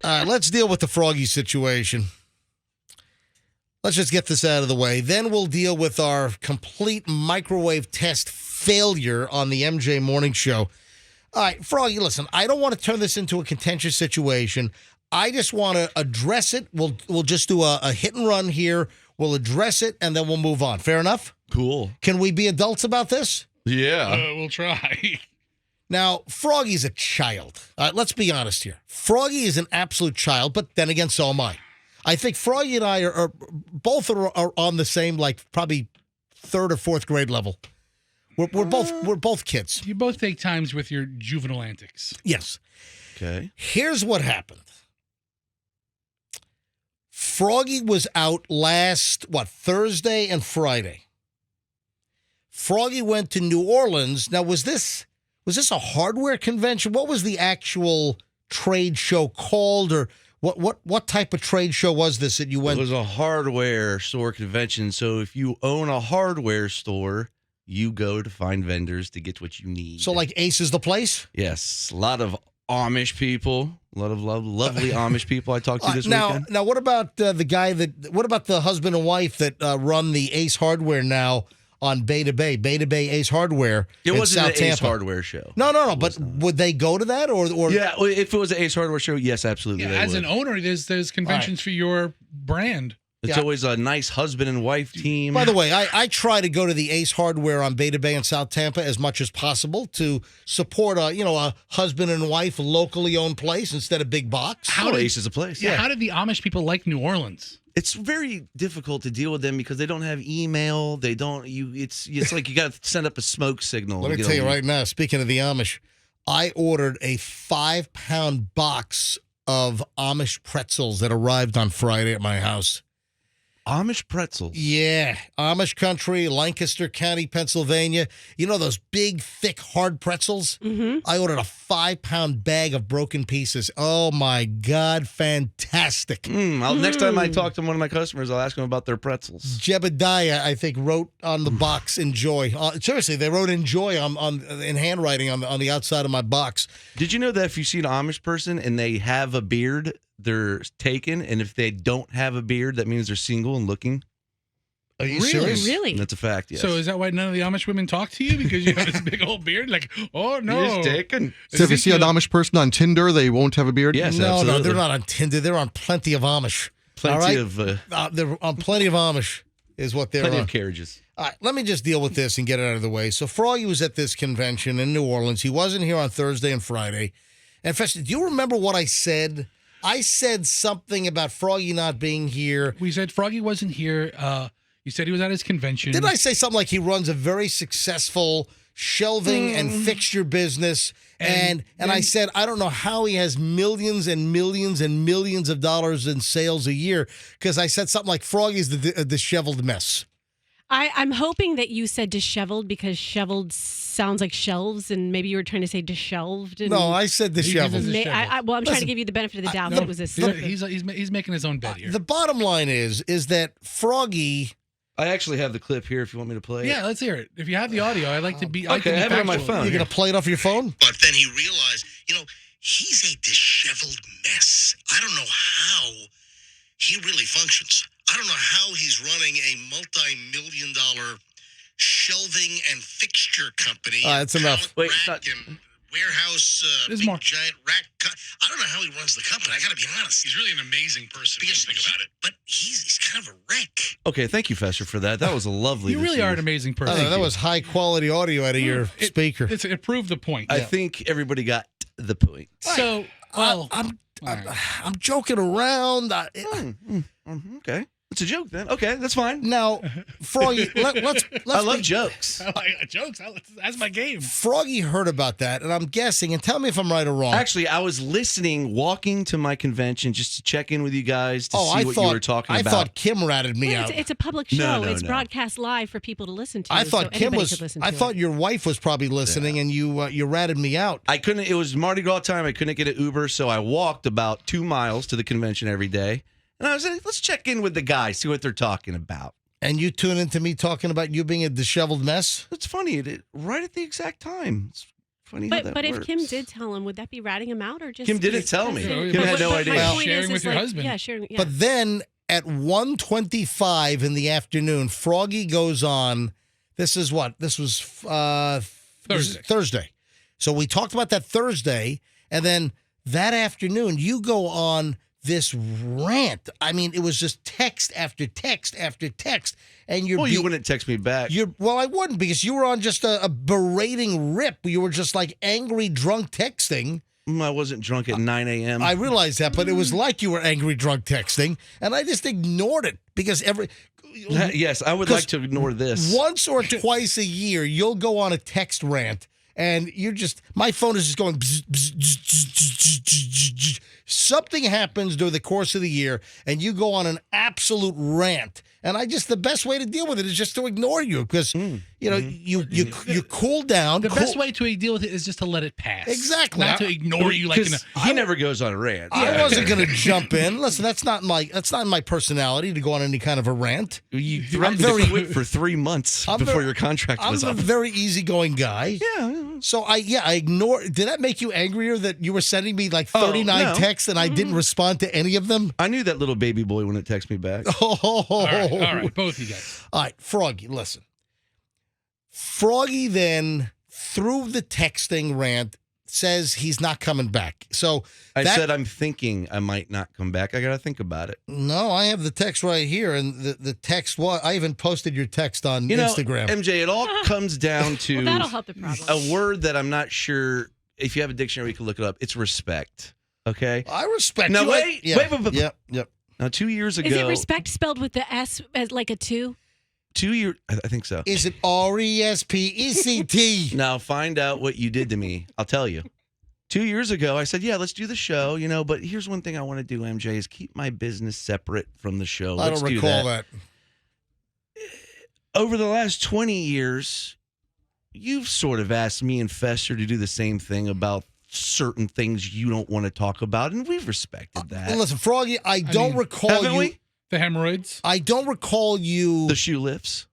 Let's deal with the Froggy situation. Let's just get this out of the way. Then we'll deal with our complete microwave test failure on the MJ Morning Show. All right, Froggy, listen, I don't want to turn this into a contentious situation. I just want to address it. We'll just do a hit and run here. We'll address it, and then we'll move on. Fair enough? Cool. Can we be adults about this? Yeah. We'll try. Now, Froggy's a child. Let's be honest here. Froggy is an absolute child, but then again, so am I. I think Froggy and I are both on the same, like, probably third or fourth grade level. We're both kids. You both take times with your juvenile antics. Yes. Okay. Here's what happened. Froggy was out last, Thursday and Friday. Froggy went to New Orleans. Now, was this a hardware convention? What was the actual trade show called, or what type of trade show was this that you went? It was a hardware store convention. So if you own a hardware store, you go to find vendors to get what you need. So like Ace is the place? Yes, a lot of Amish people, a lot of lovely Amish people I talked to this weekend. Now, what about what about the husband and wife that run the Ace Hardware now on Bay to Bay Ace Hardware? It wasn't South an Tampa. Ace Hardware show. No. But would they go to that or? Yeah, if it was an Ace Hardware show, yes, absolutely. Yeah, they as would. an owner, there's conventions for your brand. It's always a nice husband and wife team. By the way, I try to go to the Ace Hardware on Bay to Bay in South Tampa as much as possible to support a husband and wife locally owned place instead of big box. Ace is a place. Yeah. How did the Amish people like New Orleans? It's very difficult to deal with them because they don't have email. They don't. It's like you got to send up a smoke signal. Let me tell you right now. Speaking of the Amish, I ordered a 5-pound box of Amish pretzels that arrived on Friday at my house. Amish pretzels. Yeah. Amish country, Lancaster County, Pennsylvania. You know those big, thick, hard pretzels? Mm-hmm. I ordered a 5-pound bag of broken pieces. Oh, my God. Fantastic. Next time I talk to one of my customers, I'll ask them about their pretzels. Jebediah, I think, wrote on the box, enjoy. Seriously, they wrote enjoy in handwriting on the outside of my box. Did you know that if you see an Amish person and they have a beard, they're taken, and if they don't have a beard, that means they're single and looking? Are you Really? serious? Really? That's a fact, yes. So is that why none of the Amish women talk to you? Because you have this big old beard? Like, oh, no. You're just taken. So if you see an Amish person on Tinder, they won't have a beard? Yes, No, absolutely. they're not on Tinder. They're on plenty of Amish. Plenty all right? of they're on plenty of Amish is what they're plenty on. of carriages. All right, let me just deal with this and get it out of the way. So Froggy was at this convention in New Orleans. He wasn't here on Thursday and Friday. And Fester, do you remember what I said? I said something about Froggy not being here. We said Froggy wasn't here. You said he was at his convention. Didn't I say something like he runs a very successful shelving and fixture business? And I said, I don't know how he has millions and millions and millions of dollars in sales a year, because I said something like Froggy's the disheveled mess. I'm hoping that you said disheveled because shoveled sounds like shelves, and maybe you were trying to say dishelved. And No, I said disheveled. Well, I'm trying to give you the benefit of the doubt that it was a slip. He's making his own bed here. The bottom line is that Froggy... I actually have the clip here if you want me to play it. Yeah, let's hear it. If you have the audio, I'd like to be. Okay, I have it on my phone. You're going to play it off your phone? But then he realized, he's a disheveled mess. I don't know how he really functions. I don't know how he's running a multi-million-dollar shelving and fixture company. That's enough. Wait, and warehouse, There's big more. giant rack. I don't know how he runs the company. I got to be honest. He's really an amazing person when you think about it. But he's kind of a wreck. Okay, thank you, Fester, for that. That was a lovely. You really are an amazing person. That was high-quality audio out of your speaker. It proved the point. I think everybody got the point. So, well, I'm joking around. Okay. It's a joke then. Okay, that's fine. Now, Froggy, let's I love jokes. I like jokes. That's my game. Froggy heard about that, and I'm guessing, and tell me if I'm right or wrong. Actually, I was listening, walking to my convention just to check in with you guys to see what you were talking about. I thought Kim ratted me out. It's a public show. No, it's no. broadcast live for people to listen to. I thought so Kim anybody was. could listen I to thought it. your wife was probably listening, and you ratted me out. I couldn't. It was Mardi Gras time. I couldn't get an Uber, so I walked about 2 miles to the convention every day. And I was like, let's check in with the guys, see what they're talking about. And you tune into me talking about you being a disheveled mess? It's funny, right at the exact time. It's funny how that But if works. Kim did tell him, would that be ratting him out or just? Kim didn't tell me. Kim Kim had no my idea. point Sharing is with your like, husband. Yeah, sharing. Yeah. But then at 1:25 in the afternoon, Froggy goes on. This is what? This was Thursday. So we talked about that Thursday, and then that afternoon you go on this rant. I mean, it was just text after text after text, and Well, you wouldn't text me back. Well, I wouldn't, because you were on just a berating rip. You were just like angry, drunk texting. I wasn't drunk at 9 a.m. I realized that, but it was like you were angry, drunk texting, and I just ignored it because Yes, I would like to ignore this. once or twice a year, you'll go on a text rant, and my phone is just going. Bzz, bzz, bzz, bzz, bzz, bzz, bzz. Something happens during the course of the year, and you go on an absolute rant. And the best way to deal with it is just to ignore you, because you cool down. The best way to deal with it is just to let it pass. Exactly. Not to ignore you like He never goes on a rant. I wasn't going to jump in. Listen, that's not my personality to go on any kind of a rant. You threatened to quit for 3 months before your contract was I'm up. a very easygoing guy. Yeah. So I ignored. Did that make you angrier that you were sending me like 39 no. texts and I didn't respond to any of them? I knew that little baby boy wouldn't text me back. Oh. All right, both of you guys. All right, Froggy, listen. Froggy then, through the texting rant, says he's not coming back. So I said I'm thinking I might not come back. I got to think about it. No, I have the text right here, and the text was. I even posted your text on Instagram. MJ, it all comes down to Well, that'll help the problem. a word that I'm not sure if you have a dictionary, you can look it up. It's respect. Okay. I respect Now you. wait. Yep. Now 2 years ago. Is it respect spelled with the S as like a 2? 2 years. I think so. Is it RESPECT? Now find out what you did to me. I'll tell you. 2 years ago, I said, yeah, let's do the show, but here's one thing I want to do, MJ, is keep my business separate from the show. I don't recall that. Over the last 20 years, you've sort of asked me and Fester to do the same thing about certain things you don't want to talk about, and we've respected that. Listen, Froggy, I don't recall haven't you. we? The hemorrhoids. I don't recall you. The shoe lifts.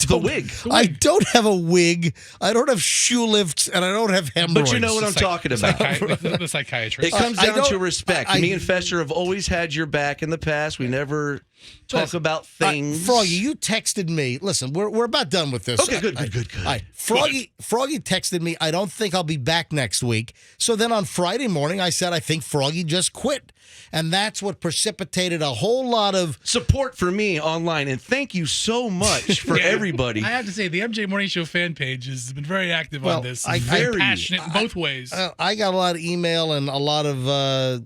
The wig. I don't have a wig. I don't have shoe lifts, and I don't have hemorrhoids. But you know what I'm talking about. The psychiatrist. It comes I down don't- to respect. Me and Fester have always had your back in the past. We never talk about things. Froggy, you texted me. Listen, we're about done with this. Okay, good. All right. Froggy texted me, I don't think I'll be back next week. So then on Friday morning, I said, I think Froggy just quit. And that's what precipitated a whole lot of support for me online. And thank you so much for everybody. I have to say, the MJ Morning Show fan page has been very active on this. I'm very passionate both ways. I got a lot of email and a lot of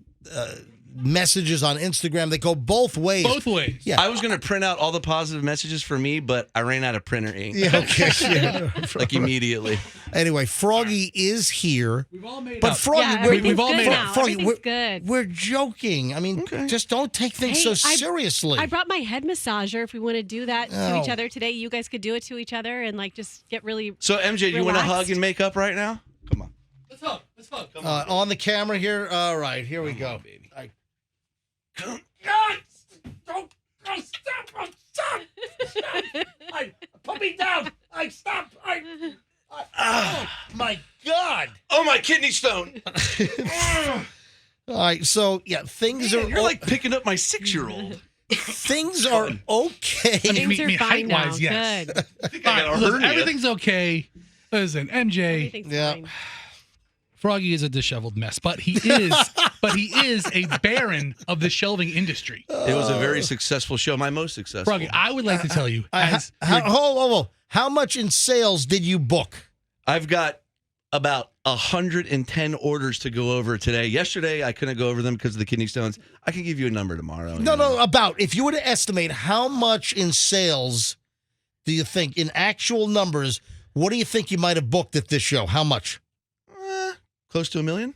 messages on Instagram that go both ways. Both ways. Yeah. I was going to print out all the positive messages for me, but I ran out of printer ink. Yeah, okay. Yeah. Like immediately. Anyway, Froggy is here. We've all made But up. Froggy, Yeah, we're, everything's all good made now. Froggy, Everything's good. we're joking. I mean, just don't take things so seriously. I brought my head massager. If we want to do that to each Oh. other today, you guys could do it to each other and like just get really. So, MJ, do you want to Relaxed. hug and make up right now? Come on. Let's hug. Let's hug. Come on the camera here. All right, here we go. baby. Don't stop! Put me down! Stop! Oh my God! Oh, my kidney stone. All right, so yeah, things are You're like picking up my 6-year-old. things are okay. Things are fine now. height-wise, yes. Good. I got a Listen, hernia. everything's okay. Listen, MJ, Everything's Yeah. fine. Froggy is a disheveled mess, but he is a baron of the shelving industry. It was a very successful show, my most successful. Froggy, I would like to tell you, Hold. How much in sales did you book? I've got about 110 orders to go over today. Yesterday, I couldn't go over them because of the kidney stones. I can give you a number tomorrow. No, about. If you were to estimate how much in sales do you think, in actual numbers, what do you think you might have booked at this show? How much? Close to $1 million?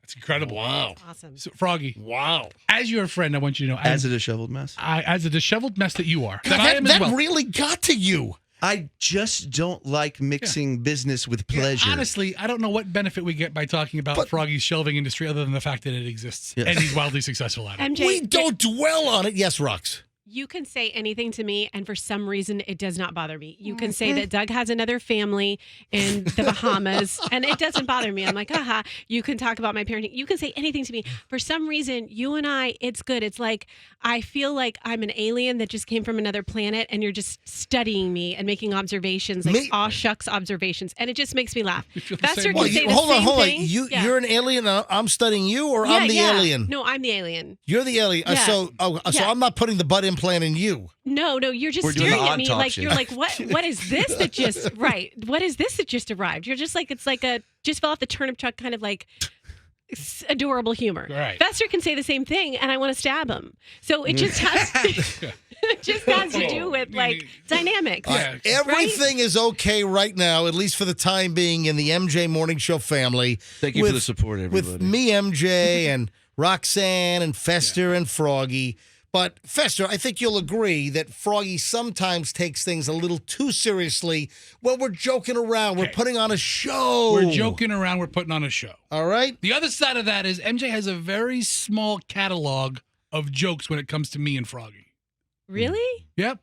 that's incredible. Wow. Awesome. So, Froggy, Wow. as your friend, I want you to know, As a disheveled mess. as a disheveled mess that you are, that I am as That well. really got to you. I just don't like mixing business with pleasure. Honestly, I don't know what benefit we get by talking about Froggy's shelving industry other than the fact that it exists Yes. and he's wildly successful at it. MJ, We don't dwell on it. Yes, Rox. You can say anything to me, and for some reason, it does not bother me. You can say that Doug has another family in the Bahamas, and it doesn't bother me. I'm like, haha. You can talk about my parenting. You can say anything to me. For some reason, you and I, it's good. It's like I feel like I'm an alien that just came from another planet, and you're just studying me and making observations, like aw shucks observations, and it just makes me laugh. Fester can say the same thing. You're an alien, and I'm studying you, or I'm the alien? No, I'm the alien. You're the alien. Yeah. So I'm not putting the butt implant in you. No, you're just We're doing staring the at me like autopsy. you're like, what is this that just What is this that just arrived? You're just like, it's like a just fell off the turnip truck kind of like adorable humor. Right. Fester can say the same thing, and I want to stab him. So it just has it just has to do with like dynamics. Yeah. Everything is okay right now, at least for the time being, in the MJ Morning Show family. Thank you for the support, everybody. With me, MJ, and Roxanne, and Fester, and Froggy. But, Fester, I think you'll agree that Froggy sometimes takes things a little too seriously when we're joking around. We're putting on a show. We're joking around. We're putting on a show. All right? The other side of that is MJ has a very small catalog of jokes when it comes to me and Froggy. Really? Yep.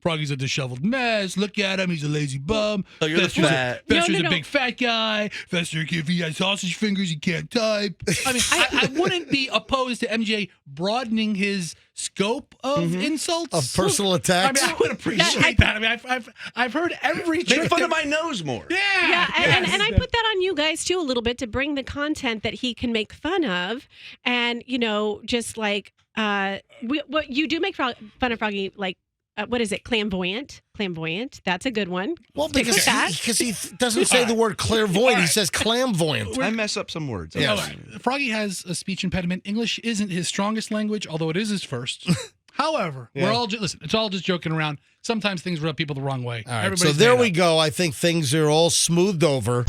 Froggy's a disheveled mess. Look at him. He's a lazy bum. Oh, you're the fat. Fester's No. a big fat guy. Fester, if he has sausage fingers, he can't type. I mean, I wouldn't be opposed to MJ broadening his scope of insults. Of personal attacks. I mean, I would appreciate that. I mean, I've heard every joke. Make fun of my nose more. Yeah. And I put that on you guys too a little bit to bring the content that he can make fun of, and just like what you do make fun of Froggy, like. What is it? Clairvoyant. That's a good one. Well, Stick with because that. he doesn't say the word clairvoyant. He says clamvoyant. I mess up some words. Yeah. Froggy has a speech impediment. English isn't his strongest language, although it is his first. However, we're all listen. It's all just joking around. Sometimes things rub people the wrong way. All right, so there we go. I think things are all smoothed over.